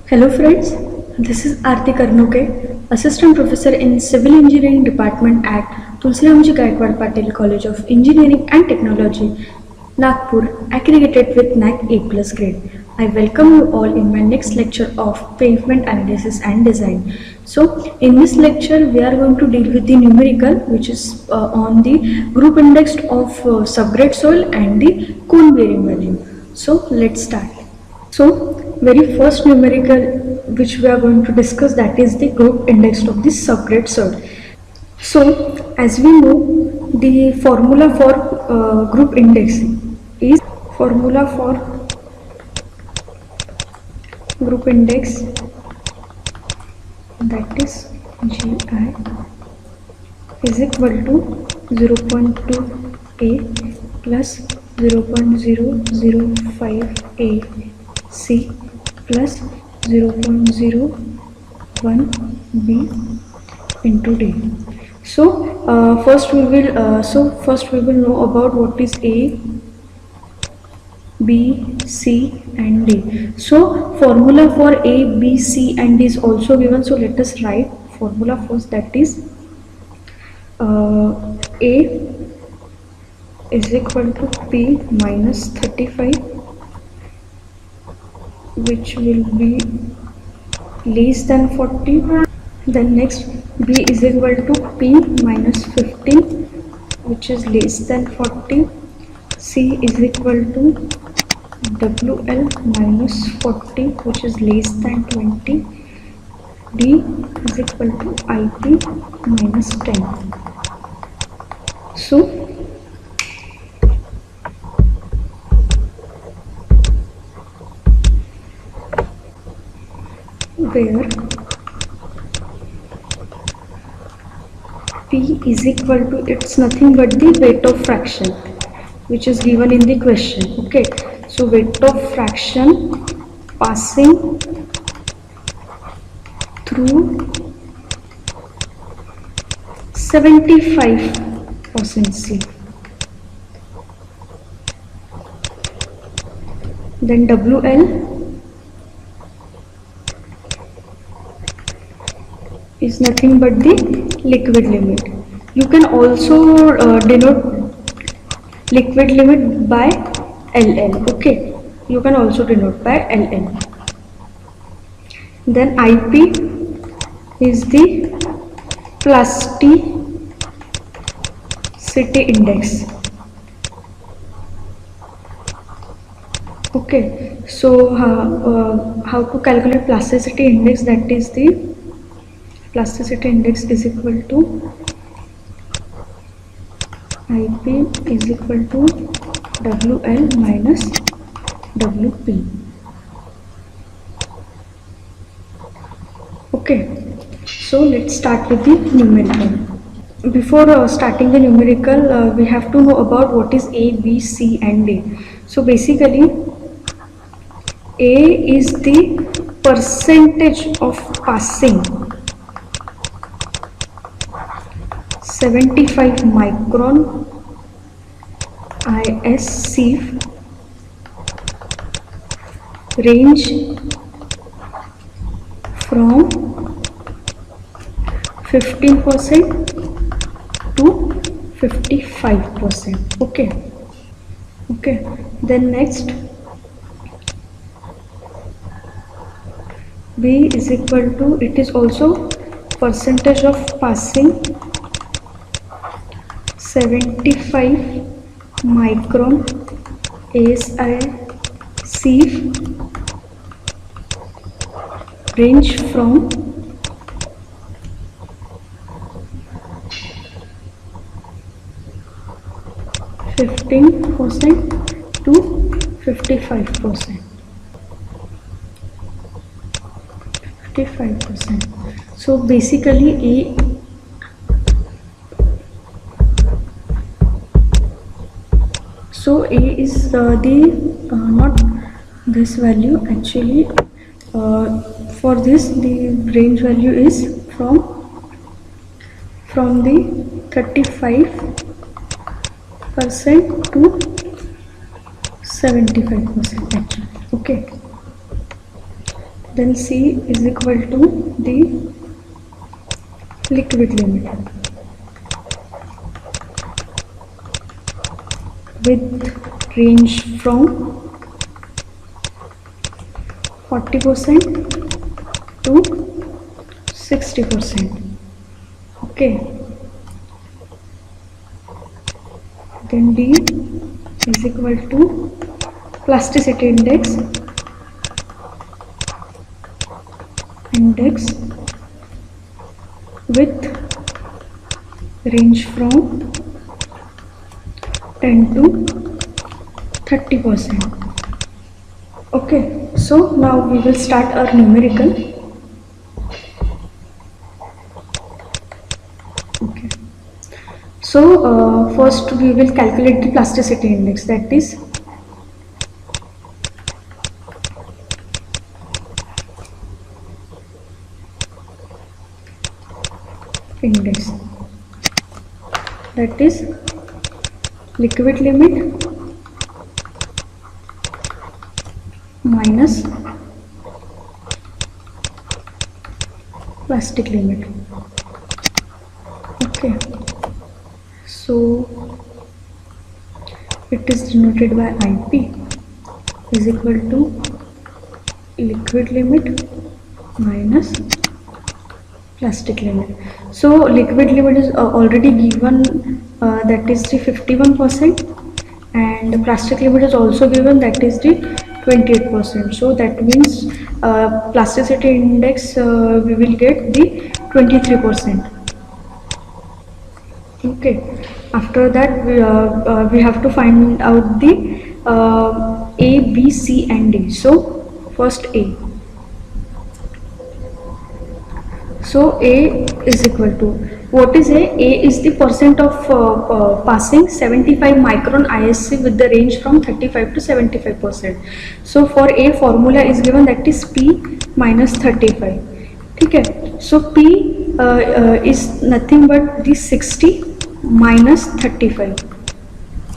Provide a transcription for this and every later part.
Hello friends, this is Aarti Karnuke, Assistant Professor in Civil Engineering Department at Tulsiramji Gaikwad Patil College of Engineering and Technology, Nagpur, accredited with NAC A+ grade. I welcome you all in my next lecture of pavement analysis and design. So, in this lecture, we are going to deal with the numerical, which is on the group index of subgrade soil and the cone bearing value. So, let's start. So, very first numerical which we are going to discuss, that is the group index of the subgrade soil. So, as we know, the formula for group index is formula for group index, that is GI is equal to 0.2 A plus 0.005 A C plus 0.01 B into D. So first we will know about what is A, B, C and D. So formula for A, B, C and D is also given. So let us write formula first, that is A is equal to P minus 35, which will be less than 40. Then next B is equal to P minus 15, which is less than 40. C is equal to WL minus 40, which is less than 20. D is equal to IP minus 10. So where P is equal to, it's nothing but the weight of fraction which is given in the question. Okay, so weight of fraction passing through 75% C. Then WL is nothing but the liquid limit. You can also denote liquid limit by LL. Okay, you can also denote by LL. Then IP is the plasticity index. Okay, so how to calculate plasticity index? That is the plasticity index is equal to IP is equal to WL minus WP. Okay, so let's start with the numerical. Before starting the numerical, we have to know about what is A, B, C and D. So basically, A is the percentage of passing 75 micron IS sieve range from 15% to 55%. Okay, then next B is equal to, it is also percentage of passing 75 micron ASI sieve range from 15% to 55%. So basically A is not this value actually. For this, the range value is from the 35% to 75% actually. Okay, then C is equal to the liquid limit with range from 40% to 60%. Okay, then D is equal to plasticity index with range from 10 to 30%. Okay, so now we will start our numerical. Okay, so first we will calculate the plasticity index, that is liquid limit minus plastic limit. Okay, so it is denoted by IP is equal to liquid limit minus plastic limit. So liquid limit is already given, that is the 51%, and the plastic limit is also given, that is the 28%. So that means plasticity index we will get the 23%. Okay, after that we have to find out the A, B, C and D. So first A. So A is equal to, what is A? A is the percent of passing 75 micron ISC with the range from 35 to 75%. So for A, formula is given, that is P minus 35. Okay, so P is nothing but the 60 minus 35,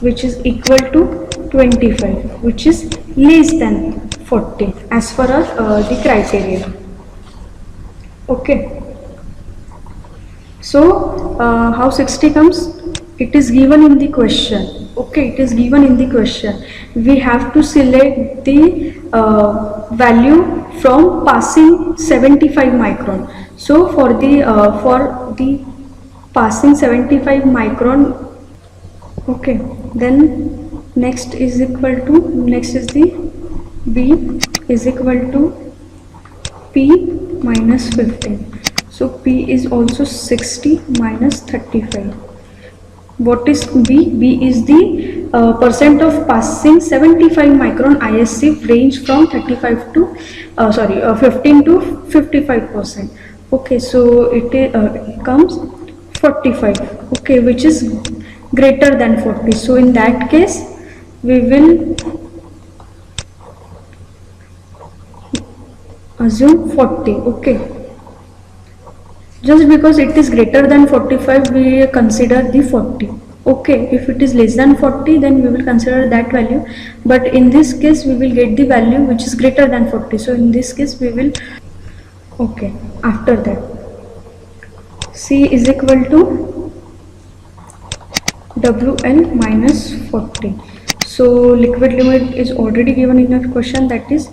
which is equal to 25, which is less than 40 as per the criteria. Okay, so how 60 comes? It is given in the question. Okay, it is given in the question. We have to select the value from passing 75 micron. So for the passing 75 micron, okay, then next is equal to, next is the B is equal to P minus 15. So P is also 60 minus 35. What is B? B is the percent of passing 75 micron ISC range from 35 to 15 to 55%. Okay, so it comes 45. Okay, which is greater than 40. So in that case we will assume 40. Okay, just because it is greater than 45 we consider the 40. Okay, if it is less than 40 then we will consider that value, but in this case we will get the value which is greater than 40. So in this case we will, okay, after that C is equal to WL minus 40. So liquid limit is already given in the question, that is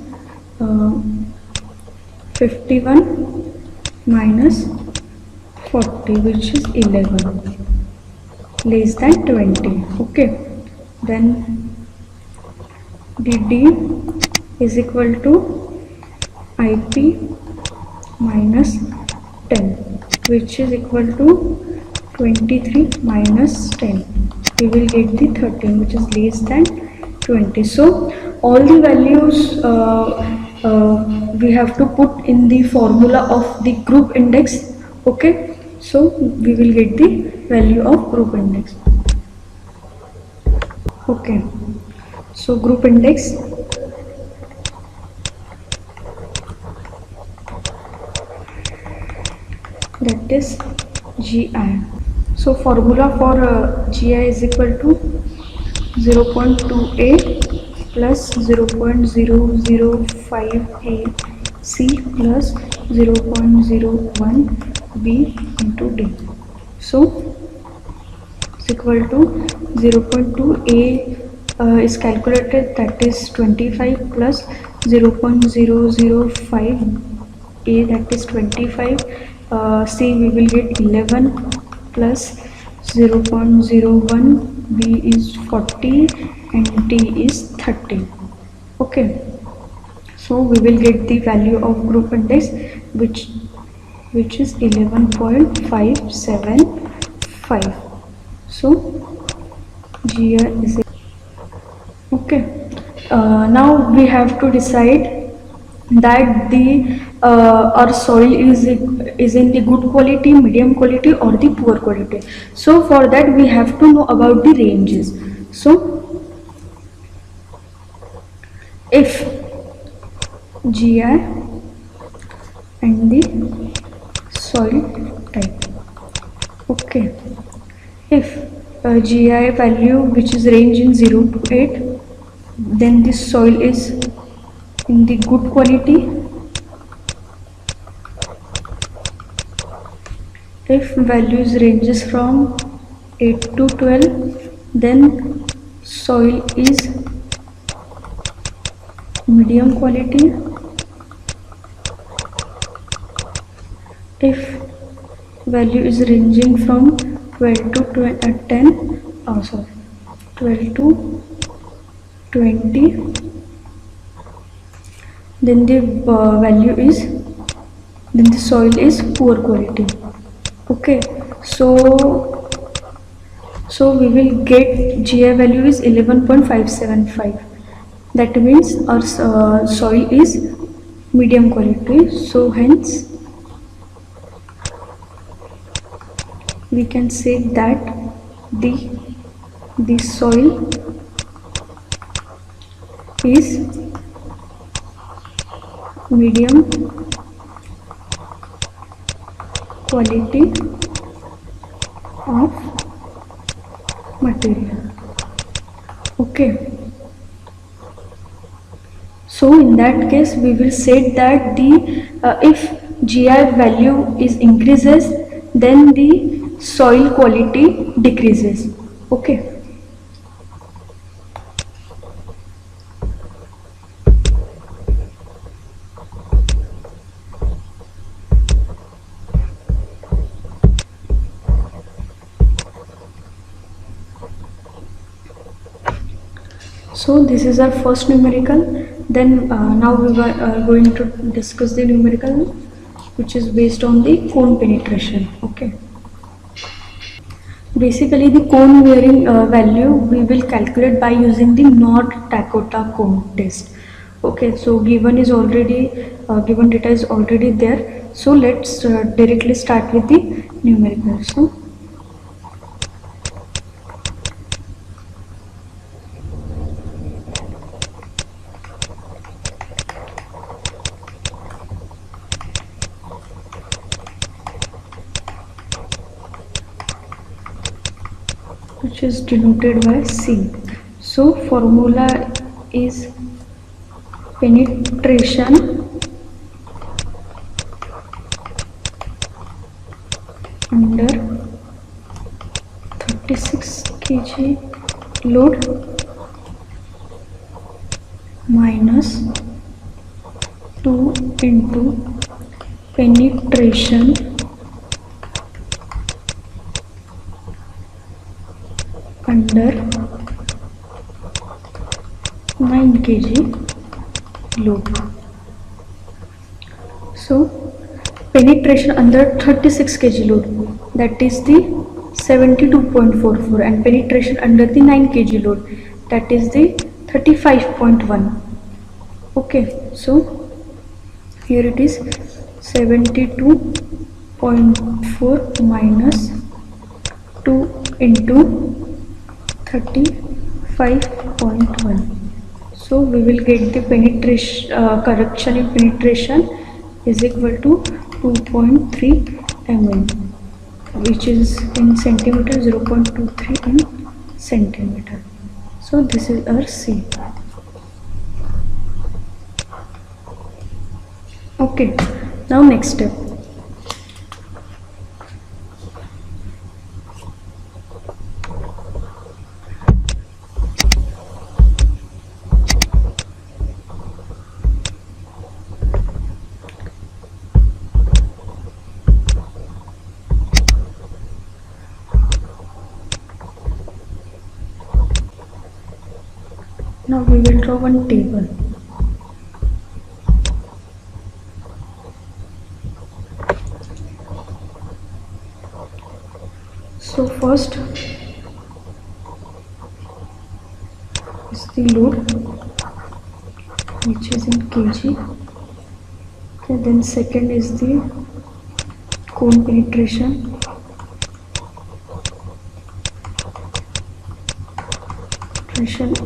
51 minus 40, which is 11, less than 20. Okay, then DD is equal to IP minus 10, which is equal to 23 minus 10. We will get the 13, which is less than 20. So all the values we have to put in the formula of the group index. Okay, so we will get the value of group index. Okay, so group index, that is GI. So formula for GI is equal to 0.28 plus 0.005A C plus 0.01 B into D. So is equal to 0.2 A is calculated, that is 25, plus 0.005 A, that is 25. C we will get 11, plus 0.01 B is 40 and D is 30. Okay, so we will get the value of group index which is 11.575. so GR is okay. Now we have to decide that the our soil is in the good quality, medium quality or the poor quality. So for that we have to know about the ranges. So if GI and the soil type, okay, if GI value which is range in 0 to 8, then this soil is in the good quality. If values ranges from 8 to 12, then soil is medium quality. If value is ranging from 12 to 12 to 20, then the value is, then the soil is poor quality. Okay, so we will get GI value is 11.575. that means our soil is medium quality. So hence we can say that the soil is medium quality of material. Okay, so in that case we will say that the if GI value is increases, then the soil quality decreases. Okay, so this is our first numerical. Then now we are going to discuss the numerical which is based on the cone penetration. Okay, basically the cone wearing value we will calculate by using the North-Dakota cone test. Okay, so given data is already there. So let's directly start with the numerical. So which is denoted by C. So formula is penetration under 36 kg load minus 2 into penetration under 9 kg load. So penetration under 36 kg load, that is the 72.44, and penetration under the 9 kg load, that is the 35.1. okay, so here it is 72.4 minus 2 into 35.1. so we will get the penetration correction in penetration is equal to 2.3 mm, which is in centimeter, 0.23 in centimeter. So this is our C. Okay, now next step. Now we will draw one table. So first is the load, which is in kg. Okay, then second is the cone penetration.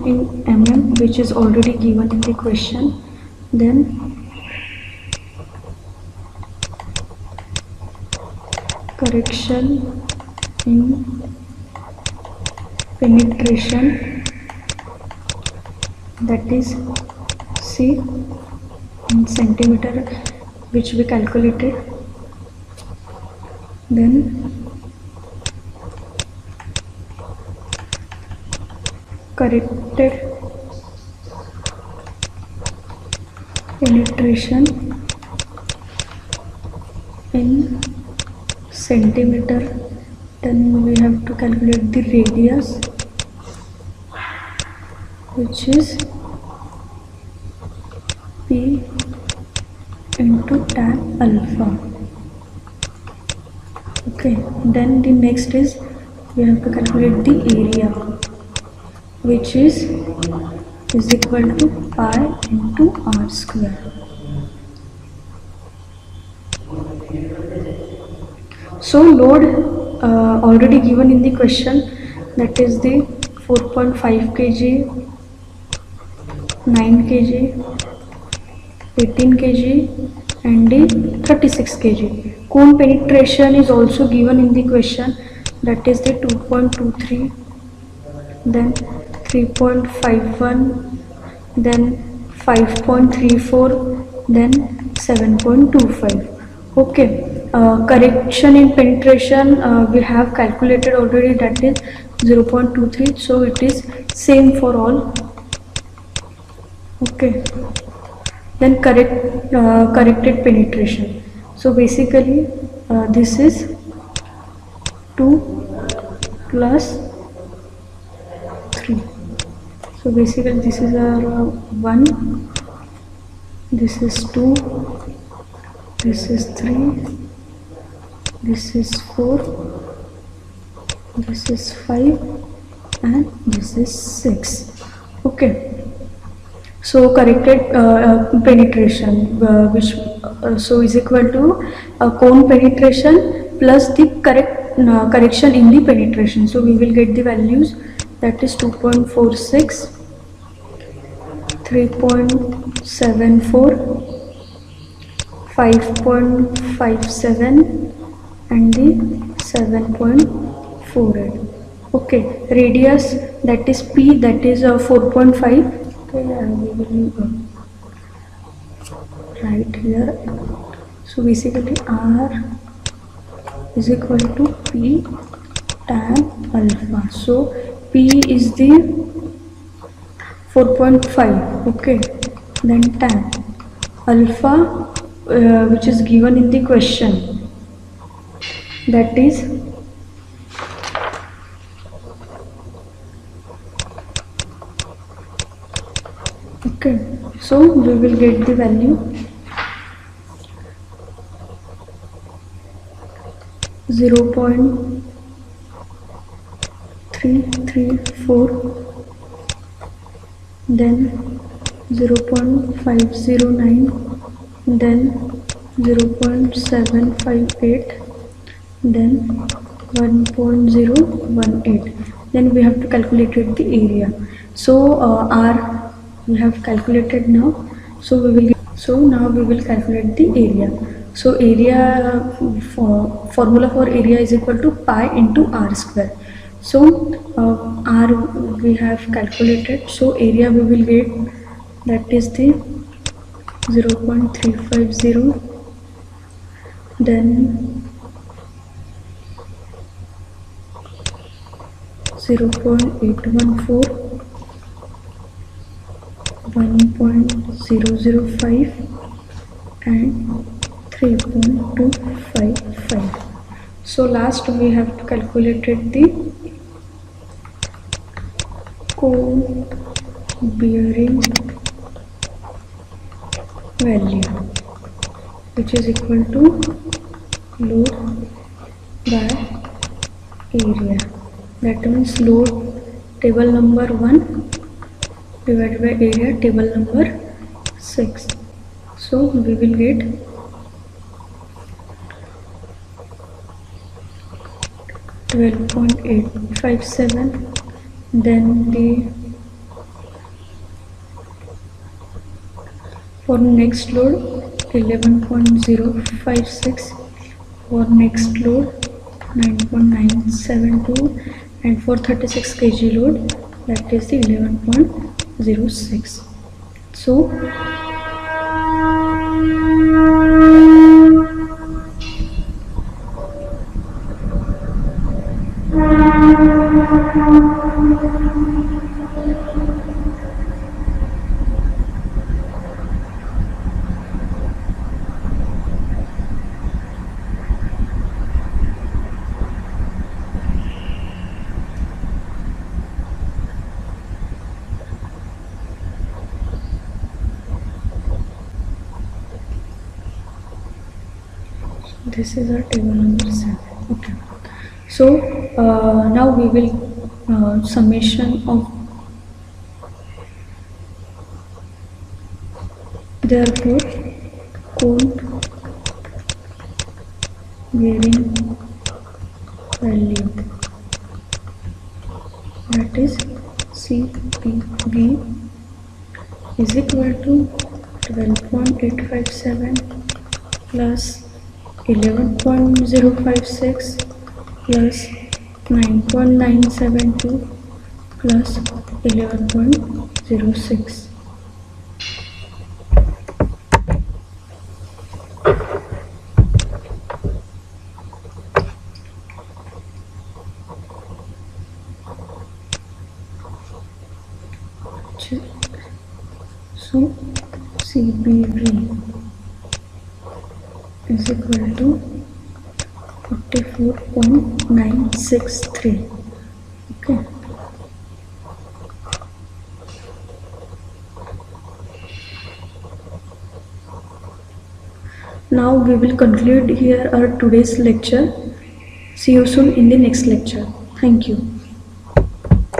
In mm, which is already given in the question. Then correction in penetration, that is C in centimeter, which we calculated. Then corrected penetration in centimeter, then we have to calculate the radius, which is P into tan alpha. Okay, then the next is we have to calculate the area, which is equal to pi into r square. So load already given in the question, that is the 4.5 kg, 9 kg, 18 kg and the 36 kg. Cone penetration is also given in the question, that is the 2.23, then 3.51, then 5.34, then 7.25. Okay, correction in penetration we have calculated already, that is 0.23, so it is same for all. Okay, then corrected penetration. So basically this is 2 plus 3. So basically this is our 1, this is 2, this is 3, this is 4, this is 5 and this is 6. Okay, so corrected penetration which so is equal to cone penetration plus the correction in the penetration. So we will get the values, that is 2.46, 3.74, 5.57 and the 7.48. Okay, radius, that is P, that is 4.5. Okay, we will write here. So basically R is equal to P tan alpha. So P is the 4.5. okay, then tan alpha which is given in the question, that is okay. So we will get the value 0.334, then 0.509, then 0.758, then 1.018. Then we have to calculate the area. So R we have calculated now. So now we will calculate the area. So area formula for area is equal to pi into r square. So r we have calculated. So area we will get, that is the 0.350, then 0.814, 1.005 and 3.255. So last we have calculated the cone bearing value, which is equal to load by area. That means load table number 1 divided by area table number 6. So we will get 12.857, then for next load 11.056, for next load 9.972, and for 36 kg load that is the 11.06. So this is our table number 7. Okay, so now we will summation of, therefore cone bearing value, that is CPV, is equal to 12.857 plus 11.056 plus 9.972 plus 11.06. So CBV is equal to 44.963. Okay. Now we will conclude here our today's lecture. See you soon in the next lecture. Thank you.